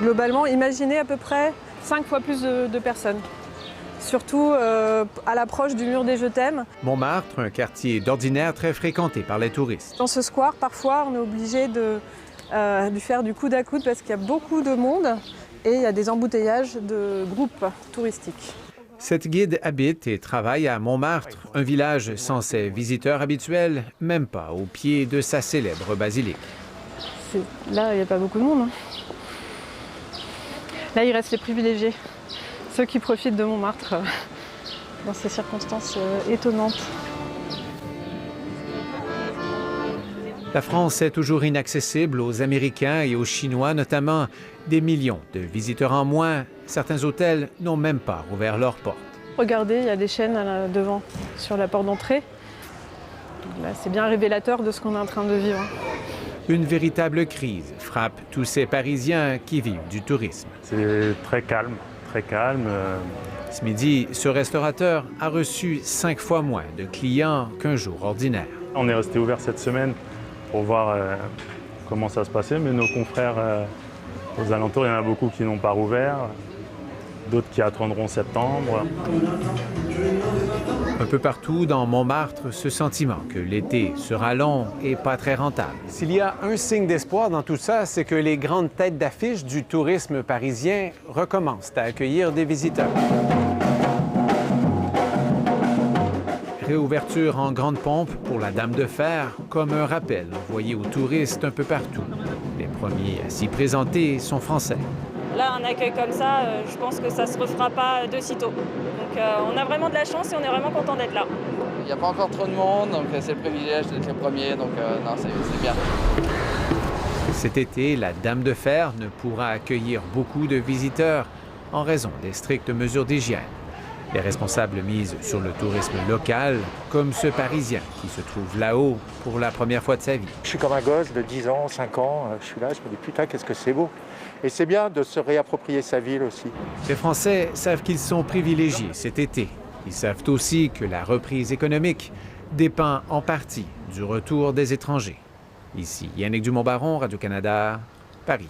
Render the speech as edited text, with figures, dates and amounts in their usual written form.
Globalement, imaginez à peu près 5 fois plus de personnes. Surtout à l'approche du mur des Je t'aime. Montmartre, un quartier d'ordinaire très fréquenté par les touristes. Dans ce square, parfois, on est obligé de faire du coude à coude parce qu'il y a beaucoup de monde et il y a des embouteillages de groupes touristiques. Cette guide habite et travaille à Montmartre, un village sans ses visiteurs habituels, même pas au pied de sa célèbre basilique. Là, il n'y a pas beaucoup de monde. Là, il reste les privilégiés, ceux qui profitent de Montmartre dans ces circonstances étonnantes. La France est toujours inaccessible aux Américains et aux Chinois, notamment. Des millions de visiteurs en moins. Certains hôtels n'ont même pas ouvert leurs portes. Regardez, il y a des chaînes devant, sur la porte d'entrée. Là, c'est bien révélateur de ce qu'on est en train de vivre. Une véritable crise frappe tous ces Parisiens qui vivent du tourisme. C'est très calme, très calme. Ce midi, ce restaurateur a reçu 5 fois moins de clients qu'un jour ordinaire. On est resté ouvert cette semaine pour voir comment ça se passait, mais nos confrères aux alentours, il y en a beaucoup qui n'ont pas rouvert, d'autres qui attendront septembre. Un peu partout dans Montmartre, ce sentiment que l'été sera long et pas très rentable. S'il y a un signe d'espoir dans tout ça, c'est que les grandes têtes d'affiche du tourisme parisien recommencent à accueillir des visiteurs. Réouverture en grande pompe pour la Dame de Fer, comme un rappel envoyé aux touristes un peu partout. Les premiers à s'y présenter sont français. Là, un accueil comme ça, je pense que ça ne se refera pas de sitôt. Donc on a vraiment de la chance et on est vraiment content d'être là. Il n'y a pas encore trop de monde, donc c'est le privilège d'être le premier, donc non, c'est bien. Cet été, la Dame de Fer ne pourra accueillir beaucoup de visiteurs en raison des strictes mesures d'hygiène. Les responsables misent sur le tourisme local, comme ce Parisien qui se trouve là-haut pour la première fois de sa vie. Je suis comme un gosse de 10 ans, 5 ans, je suis là, je me dis putain, qu'est-ce que c'est beau. Et c'est bien de se réapproprier sa ville aussi. Les Français savent qu'ils sont privilégiés cet été. Ils savent aussi que la reprise économique dépend en partie du retour des étrangers. Ici, Yannick Dumont-Baron, Radio-Canada, Paris.